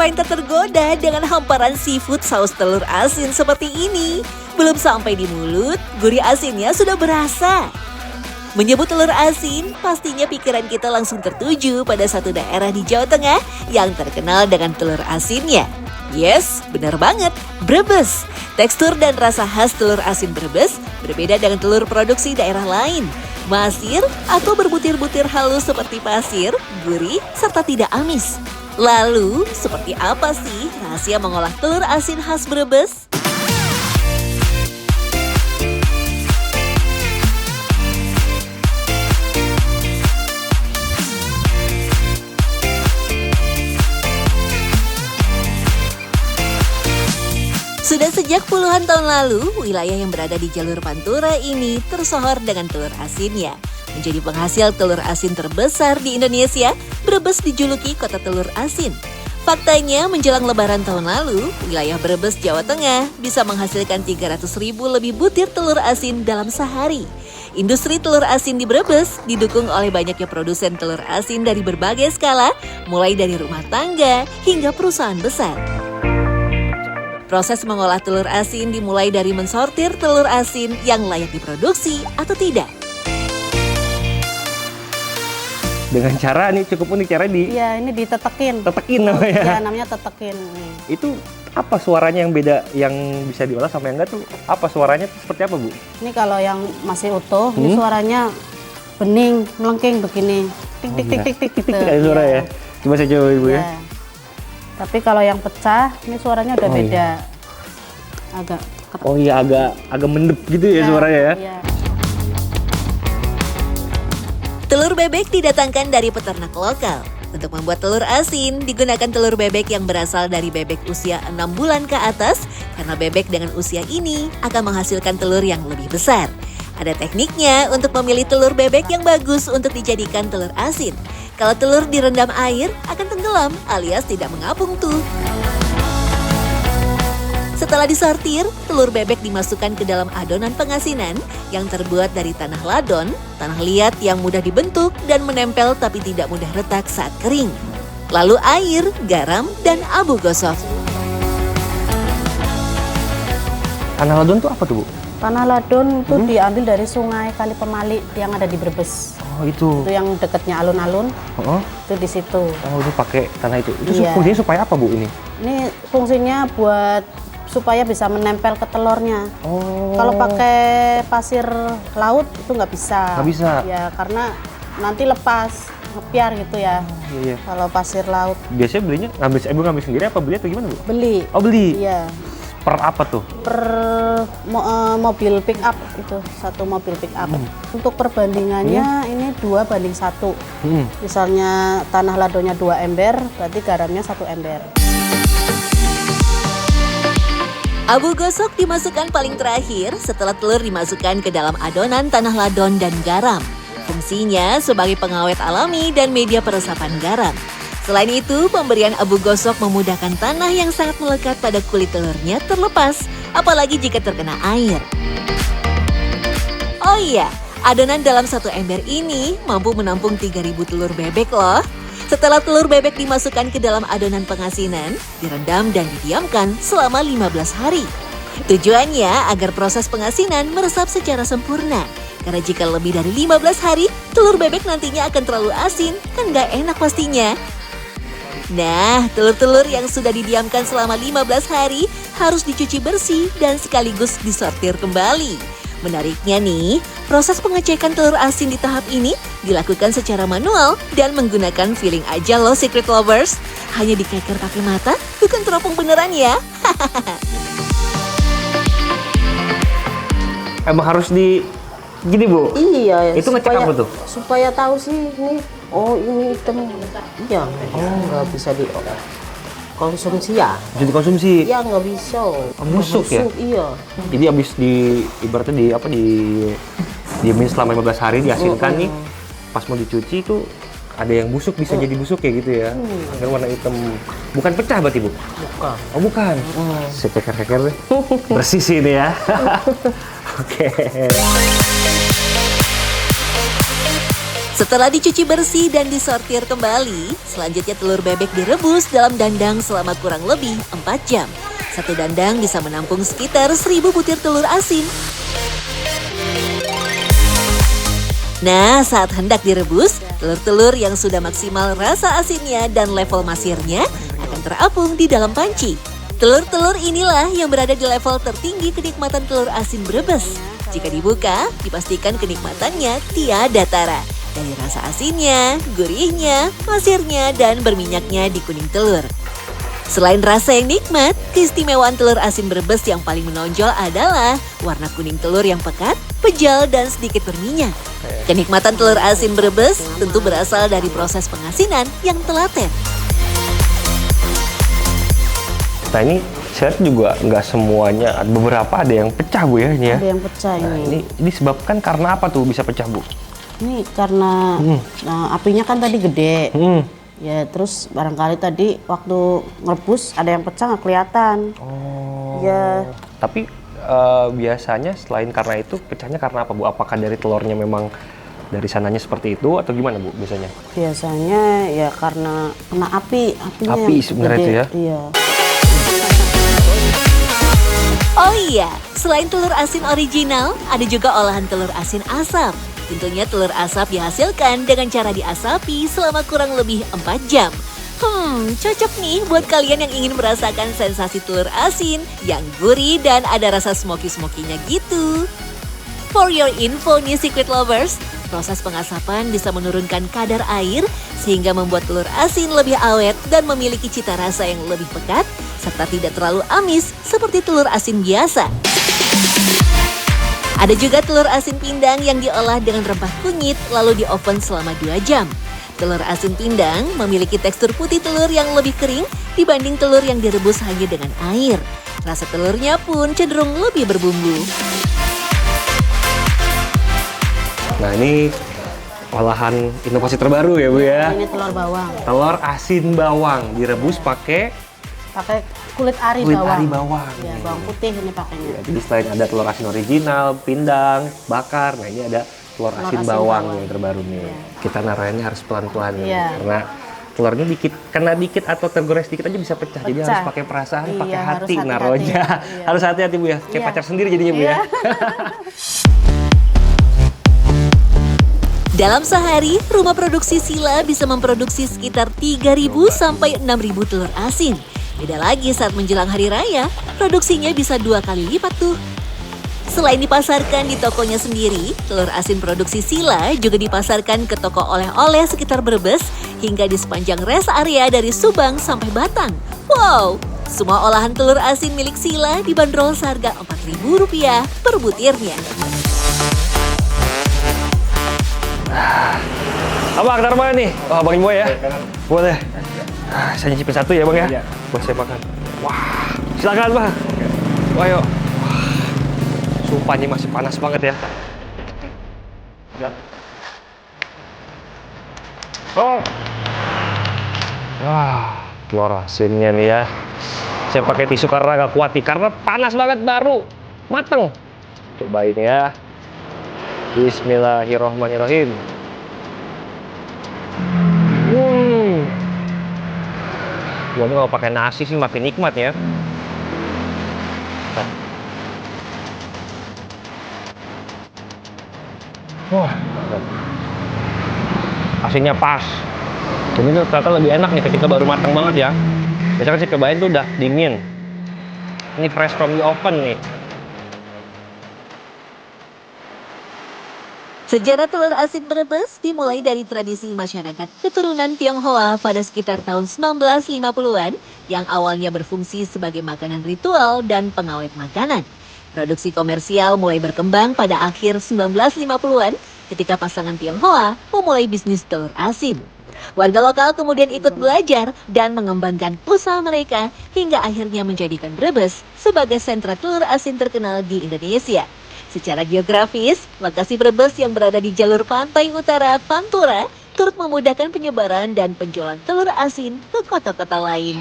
lain tak tergoda dengan hamparan seafood saus telur asin seperti ini. Belum sampai di mulut, gurih asinnya sudah berasa. Menyebut telur asin, pastinya pikiran kita langsung tertuju pada satu daerah di Jawa Tengah yang terkenal dengan telur asinnya. Yes, benar banget, Brebes. Tekstur dan rasa khas telur asin Brebes berbeda dengan telur produksi daerah lain. Masir atau berbutir-butir halus seperti pasir, gurih, serta tidak amis. Lalu, seperti apa sih rahasia mengolah telur asin khas Brebes? Sudah sejak puluhan tahun lalu, wilayah yang berada di jalur Pantura ini tersohor dengan telur asinnya. Menjadi penghasil telur asin terbesar di Indonesia, Brebes dijuluki kota telur asin. Faktanya, menjelang lebaran tahun lalu, wilayah Brebes, Jawa Tengah bisa menghasilkan 300.000 lebih butir telur asin dalam sehari. Industri telur asin di Brebes didukung oleh banyaknya produsen telur asin dari berbagai skala, mulai dari rumah tangga hingga perusahaan besar. Proses mengolah telur asin dimulai dari mensortir telur asin yang layak diproduksi atau tidak. Dengan cara ini cukup unik, cara Iya, ini ditetekin. Tetekin namanya. Ya, namanya tetekin. Itu apa suaranya yang beda yang bisa diolah sama yang enggak tuh? Apa suaranya tuh seperti apa, Bu? Ini kalau yang masih utuh, ini suaranya bening, melengking begini. Tik tik tik tik tik tik. Ada suara ya. Coba saya coba, Ibu ya. Tapi kalau yang pecah, ini suaranya udah beda. Agak Oh iya, agak mendep gitu ya suaranya ya. Iya. Telur bebek didatangkan dari peternak lokal. Untuk membuat telur asin, digunakan telur bebek yang berasal dari bebek usia 6 bulan ke atas, karena bebek dengan usia ini akan menghasilkan telur yang lebih besar. Ada tekniknya untuk memilih telur bebek yang bagus untuk dijadikan telur asin. Kalau telur direndam air, akan tenggelam alias tidak mengapung tuh. Setelah disortir, telur bebek dimasukkan ke dalam adonan pengasinan yang terbuat dari tanah ladon, tanah liat yang mudah dibentuk dan menempel tapi tidak mudah retak saat kering. Lalu air, garam, dan abu gosok. Tanah ladon tuh apa tuh, Bu? Tanah ladon itu diambil dari sungai Kali Pemali yang ada di Brebes. Oh, itu. Itu yang dekatnya alun-alun. Oh. Itu di situ. Oh, itu pakai tanah itu. Itu Iya. fungsinya supaya apa, Bu, ini? Ini fungsinya buat supaya bisa menempel ke telurnya. Oh. Kalau pakai pasir laut itu nggak bisa. Nggak bisa? Ya, karena nanti lepas, ngepiar gitu ya. Iya. Kalau pasir laut. Biasanya belinya ngambil sendiri apa beli atau gimana, Bu? Beli. Oh, beli. Iya. Per apa tuh? Per mobil pick up itu, satu mobil pick up. Untuk perbandingannya ini 2:1. Misalnya tanah ladonnya 2 ember, berarti garamnya 1 ember. Abu gosok dimasukkan paling terakhir setelah telur dimasukkan ke dalam adonan tanah ladon dan garam. Fungsinya sebagai pengawet alami dan media peresapan garam. Selain itu, pemberian abu gosok memudahkan tanah yang sangat melekat pada kulit telurnya terlepas, apalagi jika terkena air. Oh iya, adonan dalam 1 ember ini mampu menampung 3.000 telur bebek loh. Setelah telur bebek dimasukkan ke dalam adonan pengasinan, direndam dan didiamkan selama 15 hari. Tujuannya agar proses pengasinan meresap secara sempurna. Karena jika lebih dari 15 hari, telur bebek nantinya akan terlalu asin, kan nggak enak pastinya. Nah, telur-telur yang sudah didiamkan selama 15 hari harus dicuci bersih dan sekaligus disortir kembali. Menariknya nih, proses pengecekan telur asin di tahap ini dilakukan secara manual dan menggunakan feeling aja loh secret lovers. Hanya dikeker pakai mata, bukan teropong beneran ya. Emang harus di gini, Bu? Iya. Itu ngecek apa tuh? Supaya tahu sih ini, oh ini hitam. Iya. Oh, nggak bisa dikonsumsi ya? Bisa dikonsumsi? Iya, nggak bisa. Busuk ya? Iya. Jadi habis ibaratnya diemin selama 15 hari diasinkan nih, pas mau dicuci itu ada yang busuk, bisa jadi busuk ya gitu ya. Akhirnya warna hitam. Bukan pecah berarti, Bu? Bukan. Oh, bukan. Saya keker-keker deh. Bersih sih ini ya. Oke. Setelah dicuci bersih dan disortir kembali, selanjutnya telur bebek direbus dalam dandang selama kurang lebih 4 jam. Satu dandang bisa menampung sekitar 1000 butir telur asin. Nah, saat hendak direbus, telur-telur yang sudah maksimal rasa asinnya dan level masirnya akan terapung di dalam panci. Telur-telur inilah yang berada di level tertinggi kenikmatan telur asin Brebes. Jika dibuka, dipastikan kenikmatannya tiada tara. Dari rasa asinnya, gurihnya, masirnya, dan berminyaknya di kuning telur. Selain rasa yang nikmat, keistimewaan telur asin Brebes yang paling menonjol adalah warna kuning telur yang pekat, pejal, dan sedikit berminyak. Kenikmatan telur asin Brebes tentu berasal dari proses pengasinan yang telaten. Nah ini saya juga nggak semuanya, beberapa ada yang pecah Bu ya ini ya. Ada yang pecah Nah, ini. ini disebabkan karena apa tuh bisa pecah Bu? Ini karena apinya kan tadi gede. Ya terus barangkali tadi waktu ngerebus ada yang pecah nggak kelihatan. Oh. Ya. Tapi biasanya selain karena itu pecahnya karena apa Bu? Apakah dari telurnya memang dari sananya seperti itu atau gimana Bu biasanya? Biasanya ya karena kena apinya Api yang sebenarnya gede. itu ya? Iya. Oh iya, selain telur asin original, ada juga olahan telur asin asap. Tentunya telur asap dihasilkan dengan cara diasapi selama kurang lebih 4 jam. Cocok nih buat kalian yang ingin merasakan sensasi telur asin yang gurih dan ada rasa smoky-smokinya gitu. For your info nih Secret Lovers, proses pengasapan bisa menurunkan kadar air sehingga membuat telur asin lebih awet dan memiliki cita rasa yang lebih pekat serta tidak terlalu amis seperti telur asin biasa. Ada juga telur asin pindang yang diolah dengan rempah kunyit lalu di oven selama 2 jam. Telur asin pindang memiliki tekstur putih telur yang lebih kering dibanding telur yang direbus hanya dengan air. Rasa telurnya pun cenderung lebih berbumbu. Nah ini olahan inovasi terbaru ya Bu ya. Ini telur bawang. Telur asin bawang direbus pakai Kulit ari bawang. Ya, nih. bawang putih ini pakainya. Ya, jadi selain ada telur asin original, pindang, bakar, nah ini ada telur asin bawang yang terbaru nih. Iya. Kita naruhnya harus pelan-pelan nih, Iya. karena telurnya kena dikit atau tergores dikit aja bisa pecah. Jadi Pecah. harus pakai perasaan, Iya, pakai harus hati hati-hati. naruhnya. Iya. Harus hati-hati Bu ya, kayak Iya. pacar sendiri jadinya Bu ya. Iya. Dalam sehari, rumah produksi Sila bisa memproduksi sekitar 3.000 sampai 6.000 telur asin. Beda lagi saat menjelang hari raya, produksinya bisa 2 kali lipat tuh. Selain dipasarkan di tokonya sendiri, telur asin produksi Sila juga dipasarkan ke toko oleh-oleh sekitar Brebes hingga di sepanjang rest area dari Subang sampai Batang. Wow, semua olahan telur asin milik Sila dibanderol seharga Rp4.000 per butirnya. Abang, taruh mana nih? Oh, Bang Imbo ya? Boleh. Saya nyicipin satu ya Bang ya? Buat saya makan. Wah, silakan Bang. Wah, yuk. Wah, sumpah ini masih panas banget ya. Oh. Wah, telur asinnya nih ya. Saya pakai tisu karena agak kuat nih, karena panas banget baru mateng. Cobain ya. Bismillahirrahmanirrahim. Gua kalau pakai nasi sih makin nikmat ya. Wah, asinnya pas. Ini tuh ternyata lebih enak nih ketika baru matang banget ya. Biasanya kan saya cobain tuh udah dingin. Ini fresh from the oven nih. Sejarah telur asin Brebes dimulai dari tradisi masyarakat keturunan Tionghoa pada sekitar tahun 1950-an yang awalnya berfungsi sebagai makanan ritual dan pengawet makanan. Produksi komersial mulai berkembang pada akhir 1950-an ketika pasangan Tionghoa memulai bisnis telur asin. Warga lokal kemudian ikut belajar dan mengembangkan usaha mereka hingga akhirnya menjadikan Brebes sebagai sentra telur asin terkenal di Indonesia. Secara geografis, lokasi Brebes yang berada di jalur pantai utara Pantura turut memudahkan penyebaran dan penjualan telur asin ke kota-kota lain.